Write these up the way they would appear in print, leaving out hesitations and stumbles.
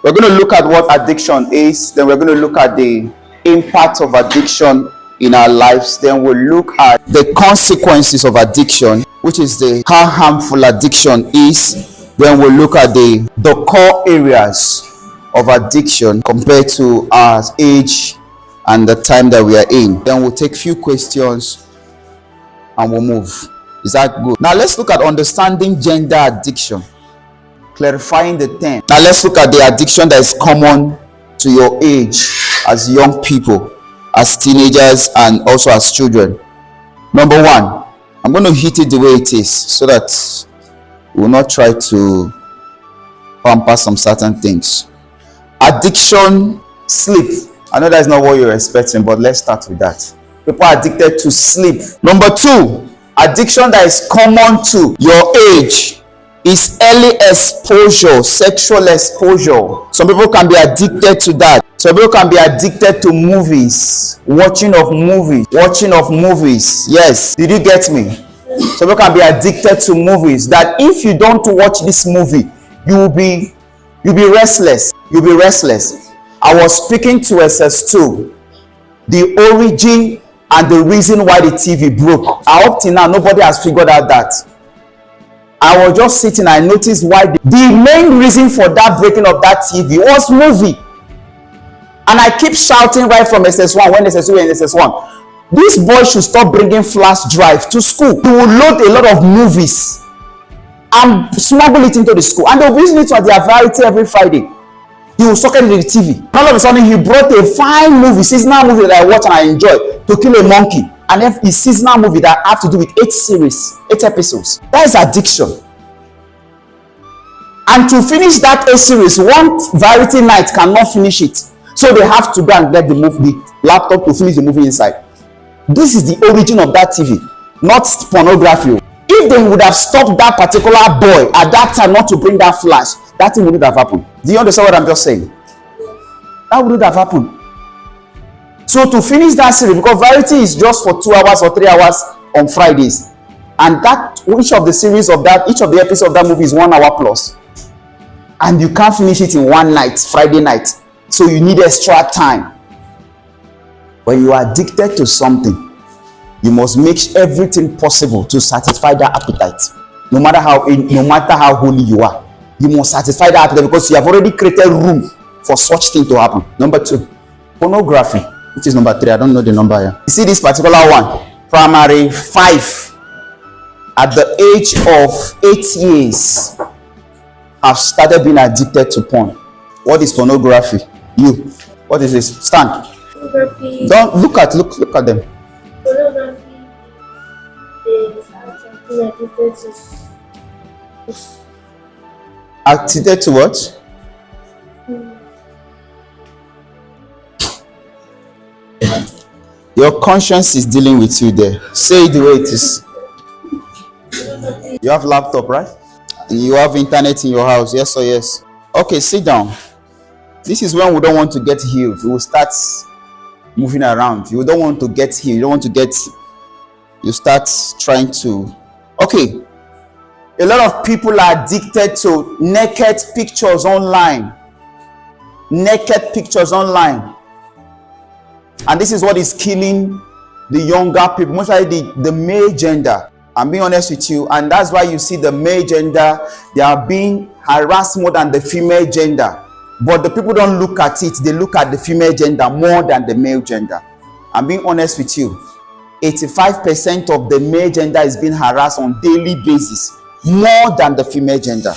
We're going to look at what addiction is, then we're going to look at the impact of addiction in our lives, then we'll look at the consequences of addiction, which is how harmful addiction is. Then we'll look at the core areas of addiction compared to our age and the time that we are in. Then we'll take few questions and we'll move. Is that good? Now let's look at understanding gender addiction, clarifying the term. Now let's look at the addiction that is common to your age as young people, as teenagers, and also as children. Number one, I'm going to hit it the way it is so that we will not try to pamper some certain things. Addiction, sleep. I know that's not what you're expecting, but let's start with that. People are addicted to sleep. Number two, addiction that is common to your age is early exposure, sexual exposure. Some people can be addicted to that. Some people can be addicted to movies, watching of movies. Yes, did you get me? Some people can be addicted to movies, that if you don't watch this movie, you'll be restless. I was speaking to SS2, the origin and the reason why the TV broke. I hope till now nobody has figured out that. I was just sitting, I noticed why the main reason for that breaking of that TV was movie. And I keep shouting right from SS1, when SS2 and SS1, this boy should stop bringing flash drive to school. He will load a lot of movies and smuggle it into the school, and they'll be using it on their variety every Friday. He will socket it in the TV. All of a sudden, he brought a fine movie, seasonal movie that I watch and I enjoy, To Kill a Monkey. And a seasonal movie that have to do with 8 episodes. That is addiction. And to finish that 8 series, one variety night cannot finish it. So they have to go and get the laptop to finish the movie inside. This is the origin of that TV, not pornography. If they would have stopped that particular boy at that time not to bring that flash, that thing wouldn't have happened. Do you understand what I'm just saying? That wouldn't have happened. So to finish that series, because variety is just for 2 hours or 3 hours on Fridays, and that each of the episodes of that movie is 1 hour plus, and you can't finish it in one night, Friday night. So you need extra time. When you are addicted to something, you must make everything possible to satisfy that appetite. No matter how holy you are, you must satisfy that appetite, because you have already created room for such thing to happen. Number two, pornography, which is number 3. I don't know the number here. You see this particular one, primary 5, at the age of 8 years, have started being addicted to porn. What is pornography? You. What is this? Stand. Pornography. Don't look at them. Pornography is Addicted to what? Your conscience is dealing with you there. Say it the way it is. You have laptop, right? You have internet in your house, yes or yes? Okay, sit down. This is when we don't want to get healed. We will start moving around. You don't want to get healed. You don't want to get... You start trying to... Okay. A lot of people are addicted to naked pictures online. Naked pictures online. And this is what is killing the younger people, mostly the male gender. I'm being honest with you, and that's why you see the male gender, they are being harassed more than the female gender. But the people don't look at it, they look at the female gender more than the male gender. I'm being honest with you. 85% of the male gender is being harassed on daily basis, more than the female gender.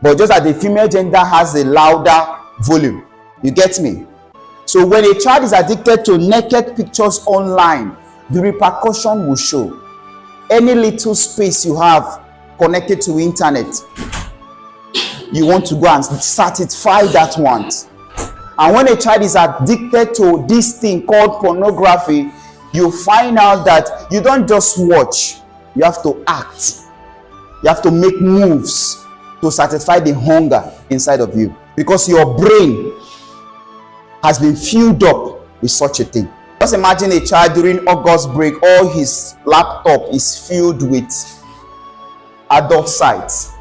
But just that the female gender has a louder volume. You get me? So when a child is addicted to naked pictures online, the repercussion will show. Any little space you have connected to internet, you want to go and satisfy that want. And when a child is addicted to this thing called pornography, you find out that you don't just watch, you have to act. You have to make moves to satisfy the hunger inside of you, because your brain has been filled up with such a thing. Just imagine a child during August break, all his laptop is filled with adult sites.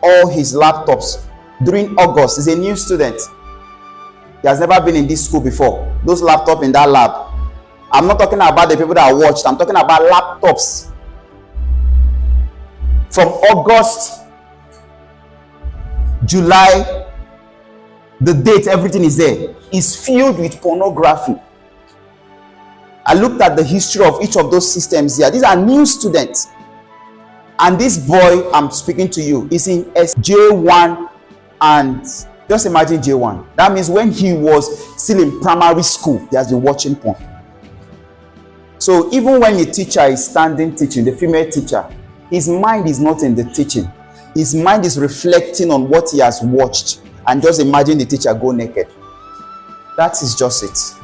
All his laptops during August. He's a new student. He has never been in this school before. Those laptops in that lab. I'm not talking about the people that watched. I'm talking about laptops. From August, July, the date, everything is there. Is filled with pornography. I looked at the history of each of those systems here. These are new students. And this boy I'm speaking to you is in J1, and just imagine J1. That means when he was still in primary school, he has been watching porn. So even when a teacher is standing teaching, the female teacher, his mind is not in the teaching. His mind is reflecting on what he has watched. And just imagine the teacher go naked. That is just it.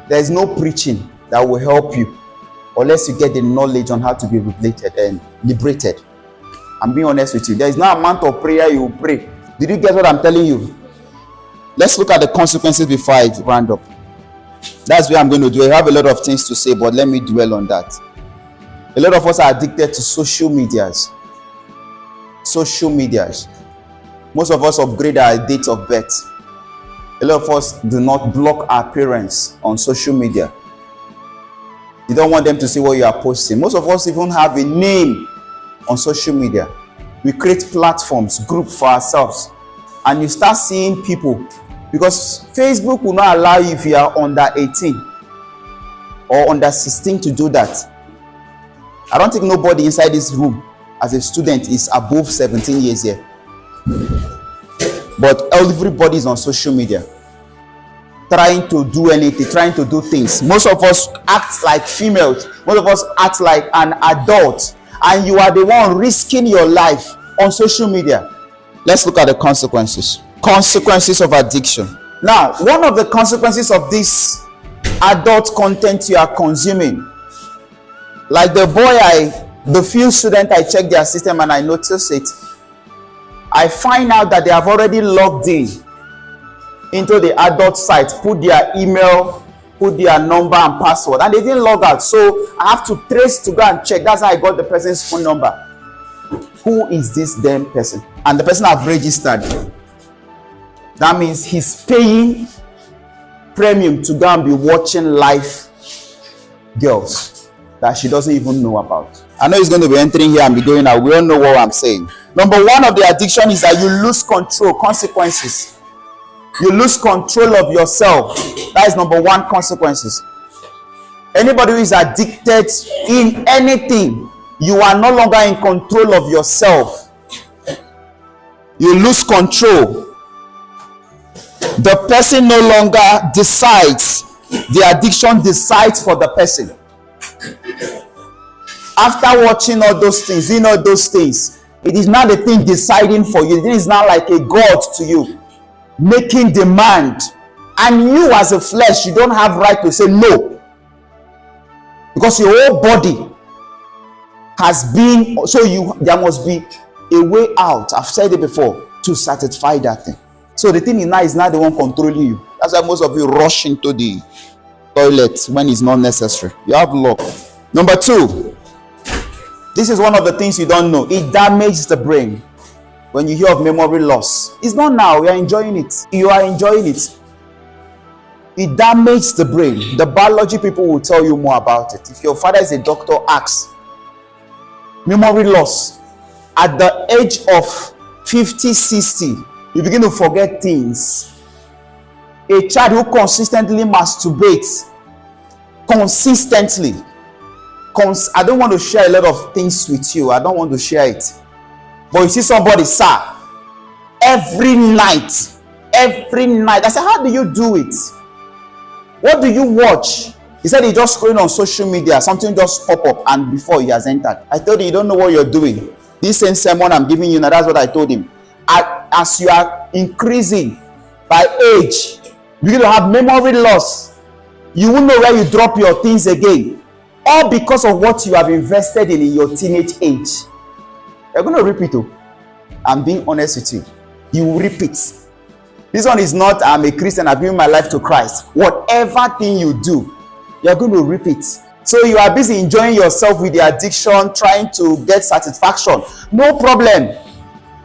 There is no preaching that will help you unless you get the knowledge on how to be liberated. I'm being honest with you. There is no amount of prayer you will pray. Did you get what I'm telling you? Let's look at the consequences before I round up. That's what I'm going to do. I have a lot of things to say, but let me dwell on that. A lot of us are addicted to social medias. Social medias. Most of us upgrade our date of birth. A lot of us do not block our parents on social media. You don't want them to see what you are posting. Most of us even have a name on social media. We create platforms, group for ourselves, and you start seeing people, because Facebook will not allow you if you are under 18 or under 16 to do that. I don't think nobody inside this room as a student is above 17 years here. But everybody is on social media, trying to do anything, trying to do things. Most of us act like females. Most of us act like an adult. And you are the one risking your life on social media. Let's look at the consequences. Consequences of addiction. Now, one of the consequences of this adult content you are consuming, like the boy, the few students I checked their system and I noticed it, I find out that they have already logged in into the adult site, put their email, put their number and password, and they didn't log out. So I have to trace to go and check. That's how I got the person's phone number. Who is this damn person? And the person I've registered. That means he's paying premium to go and be watching live girls that she doesn't even know about. I know he's going to be entering here and be going out. We all know what I'm saying. Number one of the addiction is that you lose control. Consequences. You lose control of yourself. That is number one consequences. Anybody who is addicted in anything, you are no longer in control of yourself. You lose control. The person no longer decides. The addiction decides for the person. After watching all those things, seeing all those things, it is not the thing deciding for you. It is not like a God to you, making demand. And you as a flesh, you don't have right to say no. Because your whole body has been, so there must be a way out. I've said it before, to satisfy that thing. So the thing is not the one controlling you. That's why most of you rush into the toilet when it's not necessary. You have luck. Number two, this is one of the things you don't know. It damages the brain. When you hear of memory loss, it's not now. You are enjoying it. You are enjoying it. It damages the brain. The biology people will tell you more about it. If your father is a doctor, ask. Memory loss. At the age of 50, 60, you begin to forget things. A child who consistently masturbates, consistently. I don't want to share a lot of things with you. I don't want to share it. But you see somebody, sir, every night. I said, how do you do it? What do you watch? He said he just scrolling on social media. Something just pop up and before he has entered. I told him, you don't know what you're doing. This same sermon I'm giving you now, that's what I told him. As you are increasing by age, you're going to have memory loss. You won't know where you drop your things again. All because of what you have invested in your teenage age. You're going to repeat it. I'm being honest with you. You will repeat. This one is not, I'm a Christian, I've given my life to Christ. Whatever thing you do, you're going to repeat. So you are busy enjoying yourself with the addiction, trying to get satisfaction. No problem.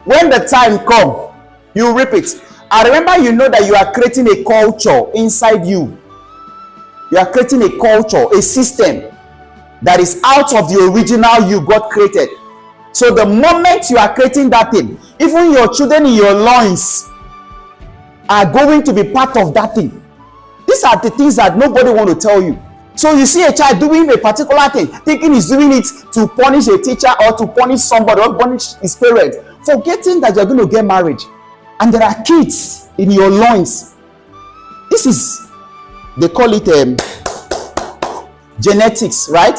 When the time comes, You reap it. And remember, you know that you are creating a culture inside you. You are creating a culture, a system that is out of the original you God created. So the moment you are creating that thing, even your children in your loins are going to be part of that thing. These are the things that nobody want to tell you. So you see a child doing a particular thing, thinking he's doing it to punish a teacher or to punish somebody or punish his parents, forgetting that you're going to get married. And there are kids in your loins. This is, they call it genetics, right?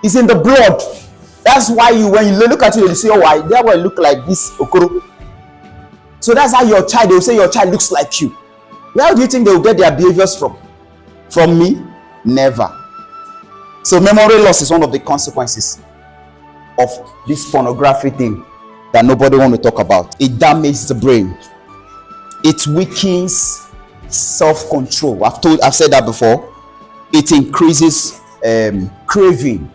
It's in the blood. That's why when you look at it, you say, oh, why? That will look like this, Okoro. So that's how your child, they will say your child looks like you. Where do you think they will get their behaviors from? From me? Never. So memory loss is one of the consequences of this pornography thing that nobody want to talk about. It damages the brain. It weakens self-control. I've said that before. It increases craving.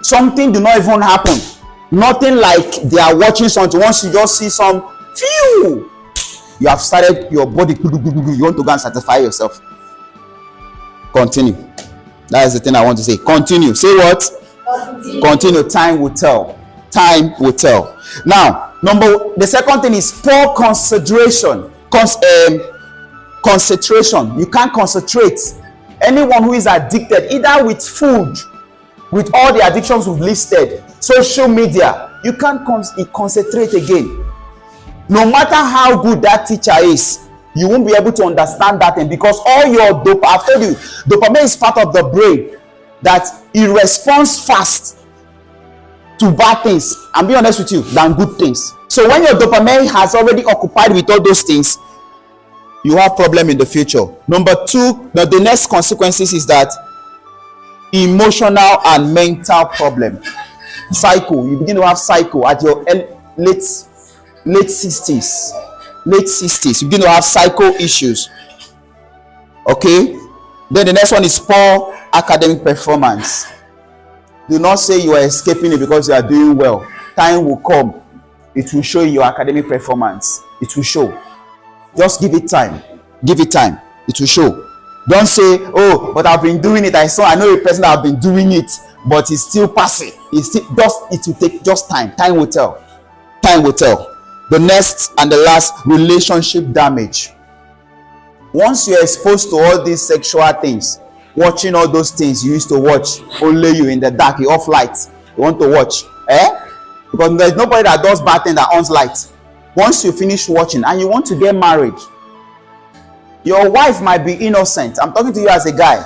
Something do not even happen. Nothing like they are watching something. Once you just see some, phew, you have started your body. You want to go and satisfy yourself. Continue. That is the thing I want to say. Continue. Say what? Continue. Time will tell. Time will tell. Now, the second thing is poor concentration. Concentration. You can't concentrate. Anyone who is addicted, either with food, with all the addictions we've listed, social media, you can't concentrate again. No matter how good that teacher is, you won't be able to understand that thing, because all your I've told you, dopamine is part of the brain that it responds fast to bad things, and be honest with you, than good things. So when your dopamine has already occupied with all those things, you have problem in the future. Number two, the next consequences is that emotional and mental problem. Cycle. You begin to have cycle at your late 60s. You begin to have cycle issues. Okay. Then the next one is poor academic performance. Do not say you are escaping it because you are doing well. Time will come. It will show your academic performance. It will show. Just give it time. Give it time. It will show. Don't say, oh, but I've been doing it. I know a person that have been doing it, but it's still passing. It will take just time. Time will tell. Time will tell. The next and the last, relationship damage. Once you're exposed to all these sexual things, watching all those things you used to watch, only you in the dark, you off light, you want to watch, because there's nobody that does bad thing that on light. Once you finish watching and you want to get married, your wife might be innocent. I'm talking to you as a guy.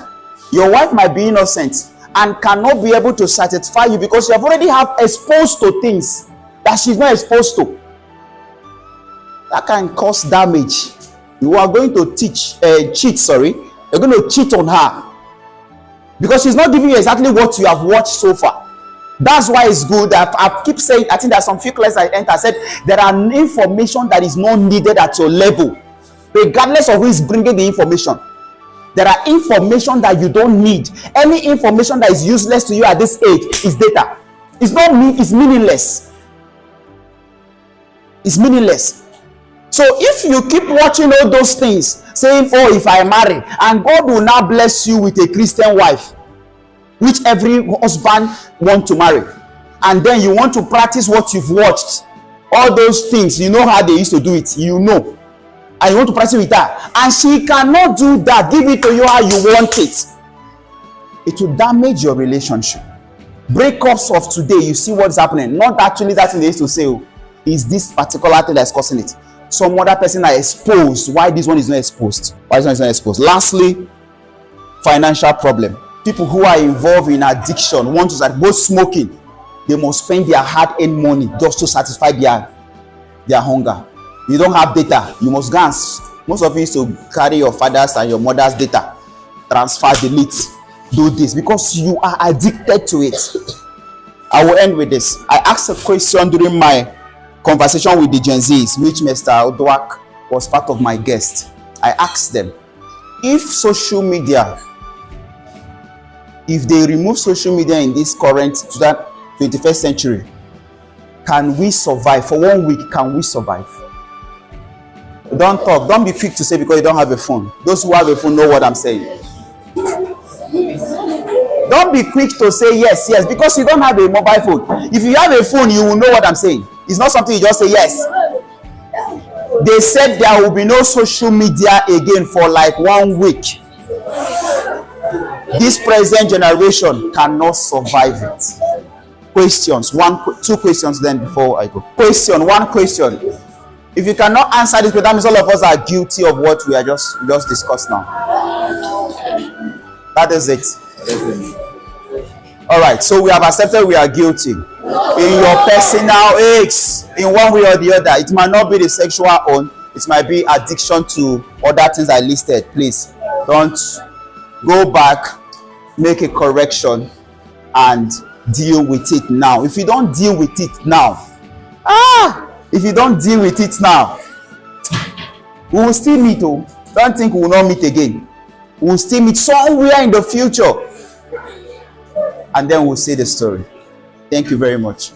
Your wife might be innocent and cannot be able to satisfy you because you have already have exposed to things that she's not exposed to. That can cause damage. You are going to cheat. You're going to cheat on her because she's not giving you exactly what you have watched so far. That's why it's good. I keep saying, I think there's some few classes I enter. I said there are information that is not needed at your level, regardless of who is bringing the information. There are information that you don't need. Any information that is useless to you at this age is data. It's not it's meaningless. It's meaningless. So if you keep watching all those things, saying, oh, if I marry, and God will now bless you with a Christian wife, which every husband wants to marry, and then you want to practice what you've watched, all those things, you know how they used to do it, you know, and you want to practice with her, and she cannot do that, give it to you how you want it, it will damage your relationship. Breakups of today, you see what's happening. Not actually that thing they used to say, oh, is this particular thing that's causing it. Some other person are exposed. Why this one is not exposed? Why this one is not exposed? Lastly, financial problem. People who are involved in addiction want to start both smoking. They must spend their hard-earned money just to satisfy their hunger. You don't have data. You must go and most of you used to carry your father's and your mother's data, transfer, delete, do this because you are addicted to it. I will end with this. I asked a question during my conversation with the Gen Zs, which Mr. Odwak was part of my guest. I asked them, if social media, if they remove social media in this current 21st century, can we survive? For 1 week, can we survive? Don't talk. Don't be quick to say because you don't have a phone. Those who have a phone know what I'm saying. Don't be quick to say yes, yes, because you don't have a mobile phone. If you have a phone, you will know what I'm saying. It's not something you just say yes. They said there will be no social media again for like 1 week. This present generation cannot survive it. Questions. Two questions then before I go. Question. One question. If you cannot answer this, that means all of us are guilty of what we are just discussed now. That is it. All right. So we have accepted we are guilty. In your personal aches, in one way or the other, it might not be the sexual own. It might be addiction to other things I listed. Please don't go back, make a correction, and deal with it now. If you don't deal with it now, if you don't deal with it now, we will still meet. Oh, don't think we will not meet again. We will still meet somewhere in the future, and then we'll see the story. Thank you very much.